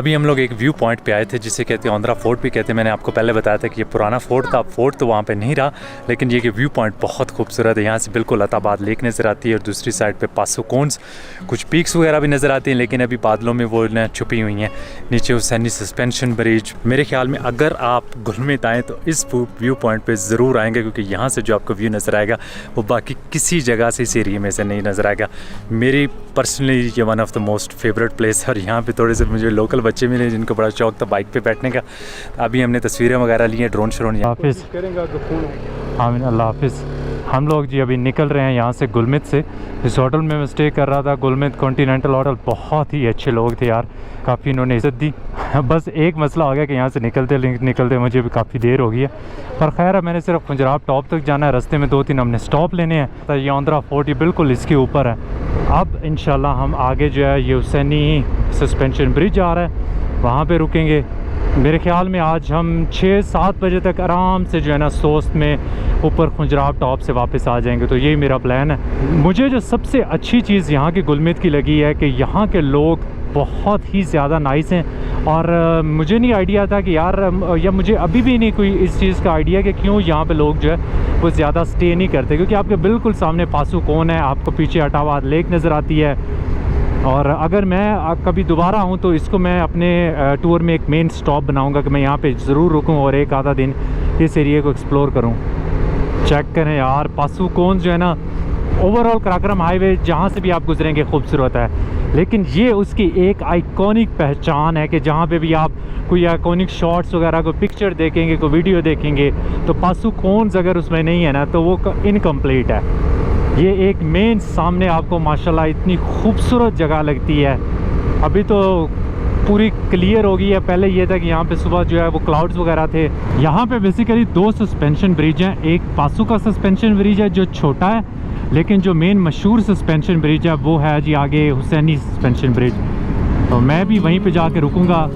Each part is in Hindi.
अभी हम लोग एक व्यू पॉइंट पे आए थे जिसे कहते हैं औंद्रा फोर्ट भी कहते हैं। मैंने आपको पहले बताया था कि ये पुराना फोर्ट था, फोर्ट तो वहाँ पे नहीं रहा, लेकिन ये कि व्यू पॉइंट बहुत खूबसूरत है। यहाँ से बिल्कुल अताबाद लेक नज़र आती है और दूसरी साइड पे पासुकोन्स, कुछ पीक्स वगैरह भी नज़र आती हैं, लेकिन अभी बादलों में वो छुपी हुई हैं। नीचे हुसैनी सस्पेंशन ब्रिज। मेरे ख्याल में अगर आप गुलमित आएँ तो इस व्यू पॉइंट पर ज़रूर आएँगे, क्योंकि यहाँ से जो आपको व्यू नज़र आएगा वो बाकी किसी जगह से इस एरिए में से नहीं नज़र आएगा। मेरी पर्सनली ये one of the most favourite place है और यहाँ पे थोड़े से मुझे लोकल बच्चे मिले जिनको बड़ा शौक था बाइक पे बैठने का। अभी हमने तस्वीरें वगैरह ली हैं, ड्रोन श्रोन। हाफिज़, आमीन, अल्लाह हाफिज़। हम लोग जी अभी निकल रहे हैं यहाँ से गुलमित से। इस होटल में मैं स्टे कर रहा था, गुलमित कॉन्टिनेंटल होटल। बहुत ही अच्छे लोग थे यार, काफ़ी इन्होंने इज़्ज़त दी। बस एक मसला हो गया कि यहाँ से निकलते मुझे भी काफ़ी देर हो गई है, पर खैर है, मैंने सिर्फ खुंजराब टॉप तक जाना है। रास्ते में 2-3 हमने स्टॉप लेने हैं। तो ये औंद्रा फोर्ट ये बिल्कुल इसके ऊपर है। अब इंशाल्लाह हम आगे जो है ये हुसैनी सस्पेंशन ब्रिज आ रहा है, वहाँ पे रुकेंगे। मेरे ख्याल में आज हम 6-7 बजे तक आराम से जो है ना सोस्त में ऊपर खुंजराब टॉप से वापस आ जाएंगे। तो यही मेरा प्लान है। मुझे जो सबसे अच्छी चीज़ यहाँ की गुलमित की लगी है कि यहाँ के लोग बहुत ही ज़्यादा नाइस हैं। और मुझे नहीं आइडिया था कि यार, या मुझे अभी भी नहीं कोई इस चीज़ का आइडिया कि क्यों यहाँ पे लोग जो है वो ज़्यादा स्टे नहीं करते, क्योंकि आपके बिल्कुल सामने पासुकोन है, आपको पीछे अटाबाद लेक नज़र आती है। और अगर मैं कभी दोबारा हूँ तो इसको मैं अपने टूर में एक मेन स्टॉप बनाऊँगा कि मैं यहाँ पे ज़रूर रुकूँ और एक आधा दिन इस एरिए को एक्सप्लोर करूँ। चेक करें यार, पासुकोन जो है ना, ओवरऑल कराक्रम हाईवे जहाँ से भी आप गुजरेंगे खूबसूरत है, लेकिन ये उसकी एक आइकॉनिक पहचान है कि जहाँ पे भी आप कोई आइकॉनिक शॉट्स वगैरह को पिक्चर देखेंगे, कोई वीडियो देखेंगे, तो पासुकोन्स अगर उसमें नहीं है ना तो वो इनकम्प्लीट है। ये एक मेन सामने आपको माशाल्लाह इतनी खूबसूरत जगह लगती है। अभी तो पूरी क्लियर हो गई है, पहले ये था कि यहाँ पे सुबह जो है वो क्लाउड्स वगैरह थे। यहाँ पे बेसिकली 2 सस्पेंशन ब्रिज हैं। एक पासु का सस्पेंशन ब्रिज है जो छोटा है, लेकिन जो मेन मशहूर सस्पेंशन ब्रिज है वो है जी आगे हुसैनी सस्पेंशन ब्रिज। तो मैं भी वहीं पे जाके रुकूंगा।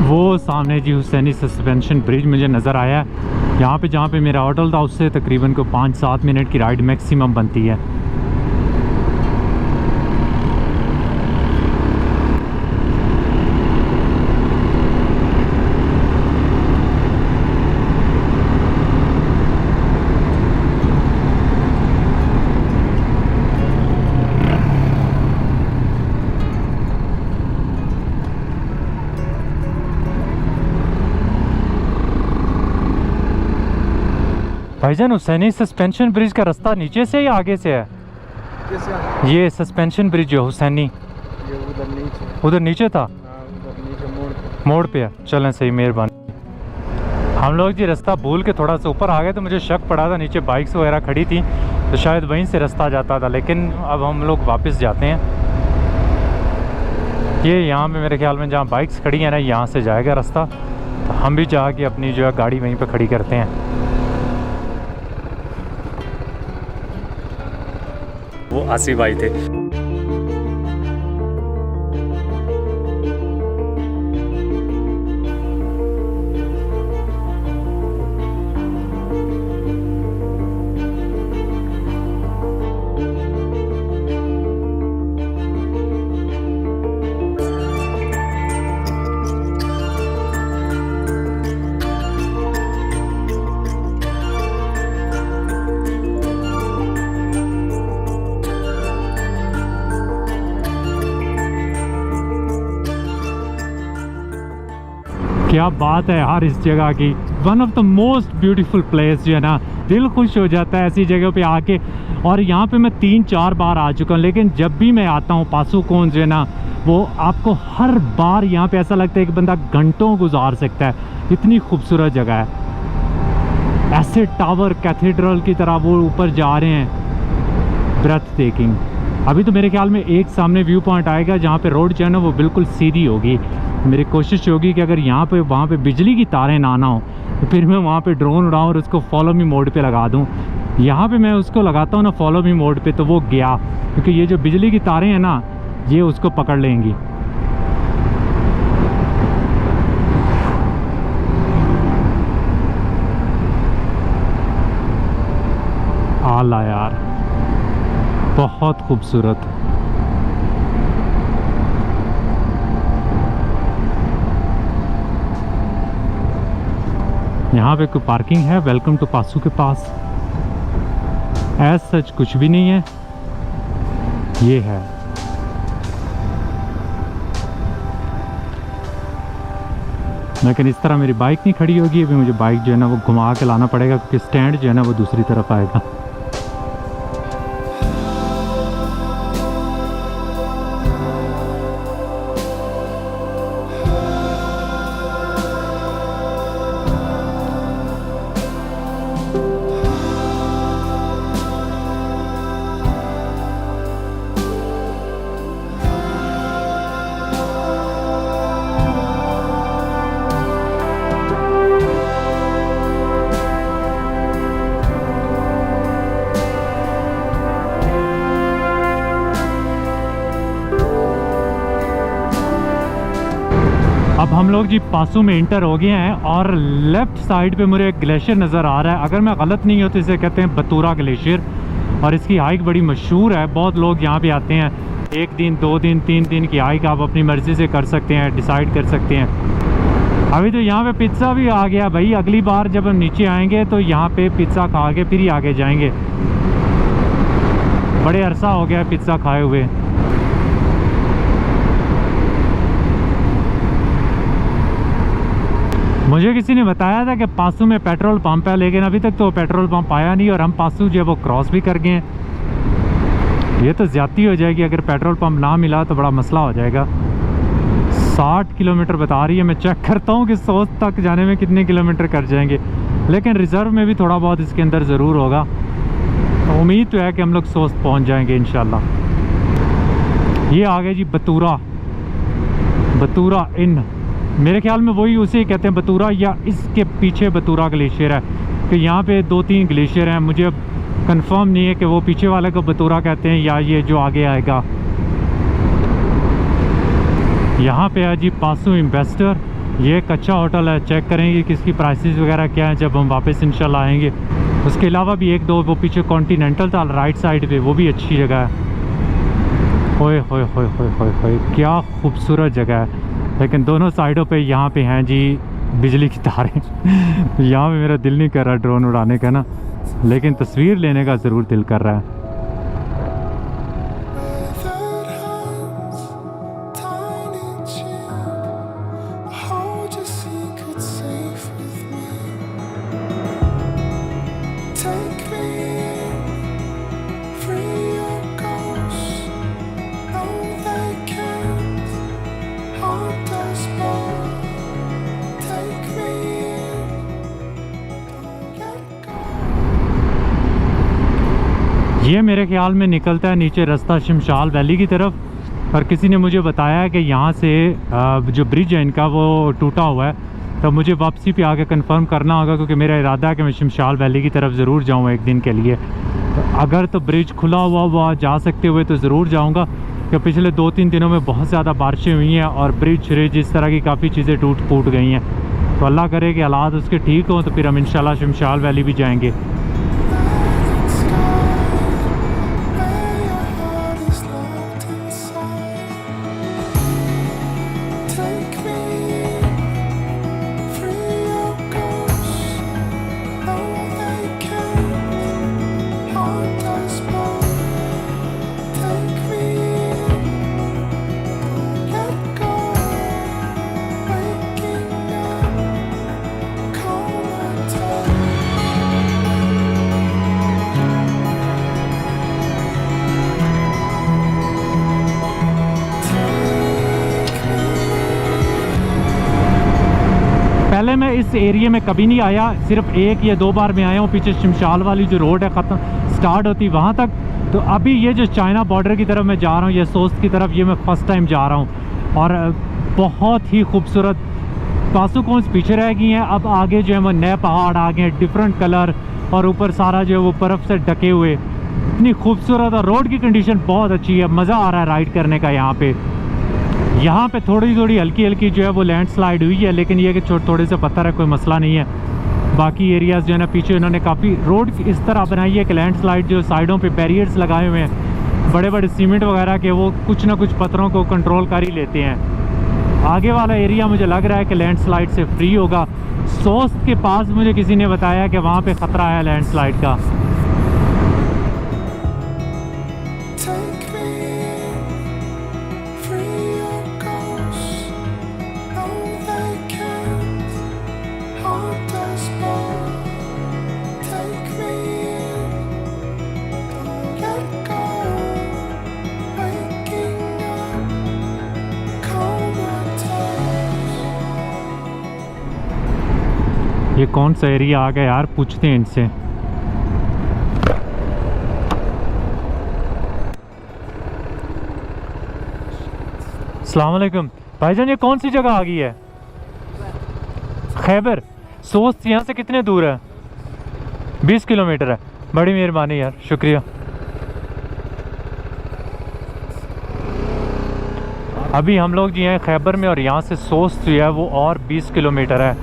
वो सामने जी हुसैनी सस्पेंशन ब्रिज मुझे नज़र आया है। यहाँ पे जहाँ पे मेरा होटल था उससे तकरीबन को 5-7 मिनट की राइड मैक्सिमम बनती है। भाईजान, हुसैनी सस्पेंशन ब्रिज का रास्ता नीचे से या आगे से है? ये सस्पेंशन ब्रिज जो हुसैनी, ये उधर नीचे था। उधर नीचे मोड़ पे है। चलें, सही, मेहरबानी। हम लोग जी रास्ता भूल के थोड़ा सा ऊपर आ गए, तो मुझे शक पड़ा था नीचे बाइक्स वगैरह खड़ी थी तो शायद वहीं से रास्ता जाता था, लेकिन अब हम लोग वापस जाते हैं। ये यहाँ पे मेरे ख्याल में जहाँ बाइक्स खड़ी हैं ना, यहाँ से जाएगा रास्ता। तो हम भी जाके अपनी जो है गाड़ी वहीं पर खड़ी करते हैं। वो आसिफ भाई थे। क्या बात है यार इस जगह की। One of the most beautiful place जो है ना, दिल खुश हो जाता है ऐसी जगह पे आके। और यहाँ पे मैं 3-4 बार आ चुका हूँ, लेकिन जब भी मैं आता हूँ पासुकोन जो है ना, वो आपको हर बार यहाँ पे ऐसा लगता है कि बंदा घंटों गुजार सकता है, इतनी खूबसूरत जगह है। ऐसे टावर कैथेड्रल की तरह वो ऊपर जा रहे हैं, ब्रेथ टेकिंग। अभी तो मेरे ख्याल में एक सामने व्यू पॉइंट आएगा जहाँ पे रोड जो है ना वो बिल्कुल सीधी होगी, मेरी कोशिश होगी कि अगर यहाँ पे वहाँ पे बिजली की तारें ना आना हो तो फिर मैं वहाँ पे ड्रोन उड़ाऊँ और उसको फॉलो मी मोड पे लगा दूँ। यहाँ पे मैं उसको लगाता हूँ ना फॉलो मी मोड पे, तो वो गया, क्योंकि ये जो बिजली की तारें हैं ना ये उसको पकड़ लेंगी। आला यार, बहुत खूबसूरत। यहाँ पे कोई पार्किंग है? वेलकम टू पासू के पास एज सच कुछ भी नहीं है। ये है लेकिन इस तरह मेरी बाइक नहीं खड़ी होगी। अभी मुझे बाइक जो है ना वो घुमा के लाना पड़ेगा, क्योंकि स्टैंड जो है ना वो दूसरी तरफ आएगा। अब हम लोग जी पासू में इंटर हो गए हैं और लेफ़्ट साइड पे मुझे एक ग्लेशियर नज़र आ रहा है। अगर मैं गलत नहीं हूँ तो इसे कहते हैं बतूरा ग्लेशियर, और इसकी हाइक बड़ी मशहूर है। बहुत लोग यहाँ पे आते हैं, 1 दिन 2 दिन 3 दिन की हाइक आप अपनी मर्ज़ी से कर सकते हैं, डिसाइड कर सकते हैं। अभी तो यहाँ पे पिज़्ज़ा भी आ गया भाई। अगली बार जब हम नीचे आएंगे तो यहाँ पे पिज़्ज़ा खा के फिर ही आगे जाएंगे। बड़े अरसा हो गया पिज़्ज़ा खाए हुए। मुझे किसी ने बताया था कि पासू में पेट्रोल पंप है, लेकिन अभी तक तो पेट्रोल पंप आया नहीं और हम पासू जो है वो क्रॉस भी कर गए हैं। ये तो ज़्यादती हो जाएगी, अगर पेट्रोल पंप ना मिला तो बड़ा मसला हो जाएगा। 60 किलोमीटर बता रही है। मैं चेक करता हूँ कि सोच तक जाने में कितने किलोमीटर कर जाएंगे, लेकिन रिज़र्व में भी थोड़ा बहुत इसके अंदर ज़रूर होगा। तो उम्मीद तो है कि हम लोग सोच पहुँच जाएंगे इंशाल्लाह। ये आ गए जी बतूरा, बतूरा इन। मेरे ख्याल में वही उसे कहते हैं बतूरा, या इसके पीछे बतूरा ग्लेशियर है। तो यहाँ पे 2-3 ग्लेशियर हैं। मुझे कंफर्म नहीं है कि वो पीछे वाले को बतूरा कहते हैं या ये जो आगे आएगा। यहाँ पे है जी पासू इन्वेस्टर। ये एक अच्छा होटल है, चेक करेंगे कि इसकी प्राइसेस वगैरह क्या है जब हम वापस इंशाल्लाह आएंगे। उसके अलावा भी 1-2 वो पीछे कॉन्टिनेंटल था राइट साइड पे, वो भी अच्छी जगह है। होए होए होए होए होए होए, क्या खूबसूरत जगह है। लेकिन दोनों साइडों पे यहाँ पे हैं जी बिजली की तारें। यहाँ पे मेरा दिल नहीं कर रहा ड्रोन उड़ाने का ना, लेकिन तस्वीर लेने का ज़रूर दिल कर रहा है। ये मेरे ख्याल में निकलता है नीचे रास्ता शमशाल वैली की तरफ। और किसी ने मुझे बताया कि यहाँ से जो ब्रिज है इनका वो टूटा हुआ है, तो मुझे वापसी पे आके कंफर्म करना होगा, क्योंकि मेरा इरादा है कि मैं शमशाल वैली की तरफ ज़रूर जाऊँ एक दिन के लिए। तो अगर तो ब्रिज खुला हुआ जा सकते हुए तो ज़रूर जाऊँगा, क्योंकि पिछले 2-3 दिनों में बहुत ज़्यादा बारिशें हुई हैं और ब्रिज श्रिज इस तरह की काफ़ी चीज़ें टूट फूट गई हैं। तो अल्लाह करे कि हालात उसके ठीक हों, तो फिर हम इंशाल्लाह शमशाल वैली भी जाएंगे। पहले मैं इस एरिया में कभी नहीं आया, सिर्फ 1 या 2 बार मैं आया हूँ। पीछे शमशाल वाली जो रोड है ख़त्म स्टार्ट होती वहाँ तक। तो अभी ये जो चाइना बॉर्डर की तरफ मैं जा रहा हूँ, ये सोस्ट की तरफ, ये मैं फ़र्स्ट टाइम जा रहा हूँ। और बहुत ही खूबसूरत। पासो कॉन्स पीछे रह गई हैं, अब आगे जो है वो नए पहाड़ आ गए हैं, डिफरेंट कलर, और ऊपर सारा जो है वो बर्फ़ से ढके हुए, इतनी खूबसूरत। और रोड की कंडीशन बहुत अच्छी है, मज़ा आ रहा है राइड करने का। यहाँ पे थोड़ी थोड़ी हल्की हल्की जो है वो लैंडस्लाइड हुई है, लेकिन ये कि थोड़े से पत्थर है, कोई मसला नहीं है। बाकी एरियाज़ जो है ना पीछे उन्होंने काफ़ी रोड इस तरह बनाई है कि लैंडस्लाइड जो साइडों पे बैरियर्स लगाए हुए हैं बड़े बड़े सीमेंट वगैरह के, वो कुछ ना कुछ पत्थरों को कंट्रोल कर ही लेते हैं। आगे वाला एरिया मुझे लग रहा है कि लैंडस्लाइड से फ्री होगा। सोस्ट के पास मुझे किसी ने बताया कि वहाँ पे ख़तरा है लैंडस्लाइड का। ये कौन सा एरिया आ गया यार, पूछते हैं इनसे। अस्सलाम वालेकुम भाईजान, ये कौन सी जगह आ गई है? खैबर। सोस्ट यहाँ से कितने दूर है? 20 किलोमीटर है। बड़ी मेहरबानी यार, शुक्रिया। अभी हम लोग जी हैं खैबर में, और यहाँ से सोस्ट जो है वो और 20 किलोमीटर है,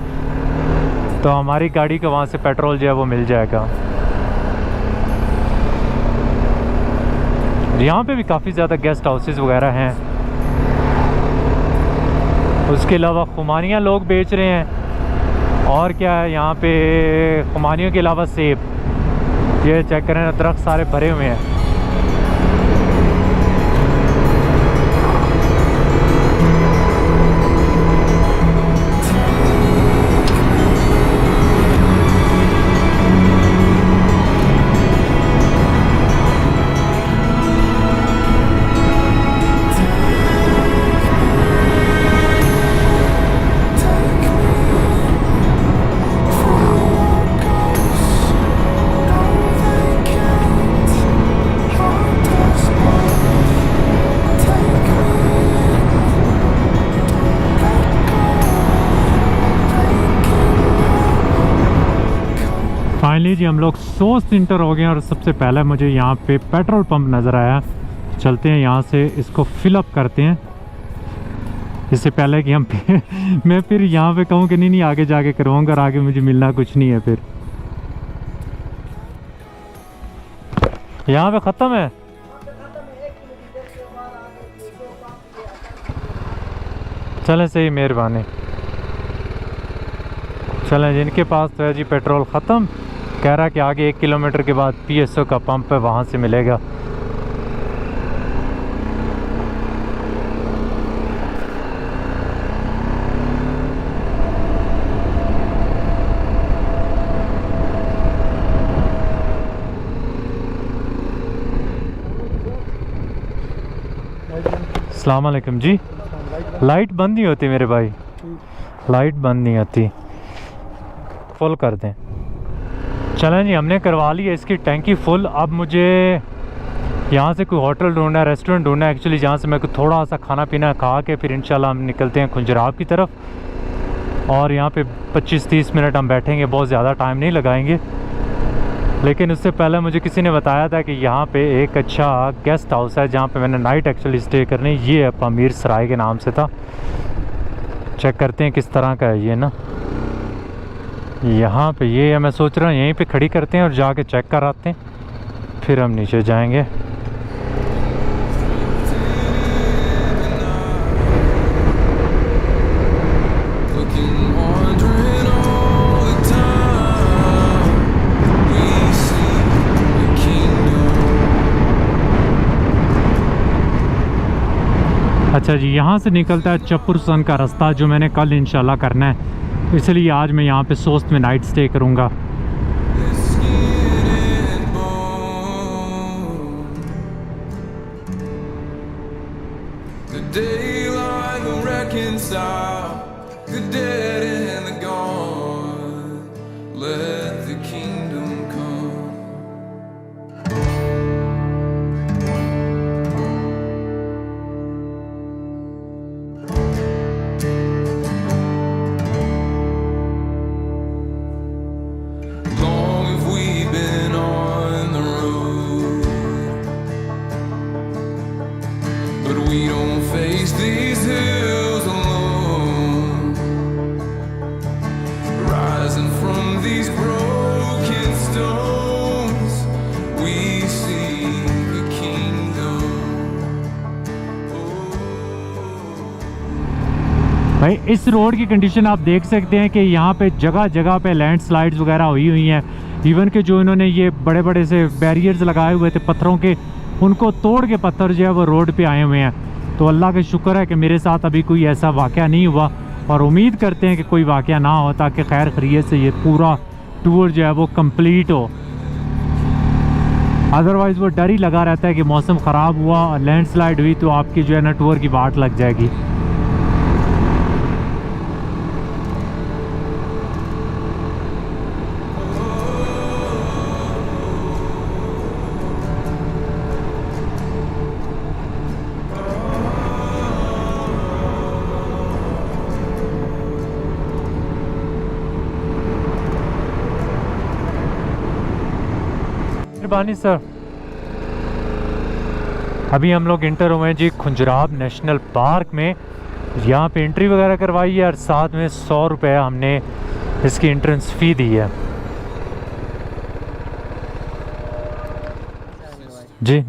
तो हमारी गाड़ी को वहाँ से पेट्रोल जो है वो मिल जाएगा। यहाँ पे भी काफ़ी ज़्यादा गेस्ट हाउसेस वगैरह हैं। उसके अलावा खुमानियाँ लोग बेच रहे हैं, और क्या है यहाँ पे खुमानियों के अलावा सेब, ये चेक करें ना, दरख्त सारे भरे हुए हैं। फाइनली जी हम लोग सोस्ट इंटर हो गए हैं, और सबसे पहले मुझे यहाँ पे पेट्रोल पंप नज़र आया। चलते हैं यहाँ से, इसको फिलअप करते हैं, इससे पहले कि हम मैं फिर यहाँ पे कहूँ कि नहीं आगे जाके करवाऊँगा, और आगे मुझे मिलना कुछ नहीं है। फिर यहाँ पे ख़त्म है। चलें, सही, मेहरबानी। चलें, जिनके पास तो है जी पेट्रोल ख़त्म, कह रहा है कि आगे 1 किलोमीटर के बाद PSO का पंप है, वहाँ से मिलेगा। अस्सलाम वालेकुम जी। लाइट बंद नहीं होती मेरे भाई, लाइट बंद नहीं होती, फुल कर दें। चलें जी, हमने करवा ली है इसकी टैंकी फुल। अब मुझे यहाँ से कोई होटल ढूंढना है, रेस्टोरेंट ढूंढना है एक्चुअली, जहाँ से मैं कोई थोड़ा सा खाना पीना खा के फिर इंशाल्लाह हम निकलते हैं खुंजराब की तरफ। और यहाँ पे 25-30 मिनट हम बैठेंगे, बहुत ज़्यादा टाइम नहीं लगाएंगे। लेकिन उससे पहले मुझे किसी ने बताया था कि यहाँ पे एक अच्छा गेस्ट हाउस है जहाँ पे मैंने नाइट एक्चुअली स्टे करनी। ये है पामीर सराय के नाम से था। चेक करते हैं किस तरह का है ये ना। यहाँ पे ये है, मैं सोच रहा हूँ यहीं पे खड़ी करते हैं और जाके चेक कर आते हैं, फिर हम नीचे जाएंगे। अच्छा जी, यहाँ से निकलता है चपुरसन का रास्ता, जो मैंने कल इंशाल्लाह करना है, इसलिए आज मैं यहाँ पे सोस्ट में नाइट स्टे करूँगा। भाई इस रोड की कंडीशन आप देख सकते हैं कि यहाँ पे जगह जगह पे लैंडस्लाइड्स वगैरह हुई हैं। इवन कि जो इन्होंने ये बड़े बड़े से बैरियर्स लगाए हुए थे पत्थरों के, उनको तोड़ के पत्थर जो है वो रोड पे आए हुए हैं। तो अल्लाह का शुक्र है कि मेरे साथ अभी कोई ऐसा वाक़या नहीं हुआ, और उम्मीद करते हैं कि कोई वाक़या ना हो ताकि खैर खैरियत से ये पूरा टूर जो है वो कंप्लीट हो। अदरवाइज़ वो डर ही लगा रहता है कि मौसम ख़राब हुआ और लैंडस्लाइड हुई तो आपकी जो है ना टूर की बाट लग जाएगी। मेहरबानी सर। अभी हम लोग इंटर हुए हैं जी खुंजराब नेशनल पार्क में। यहाँ पे एंट्री वगैरह करवाई है और साथ में 100 रुपये हमने इसकी एंट्रेंस फ़ी दी है जी।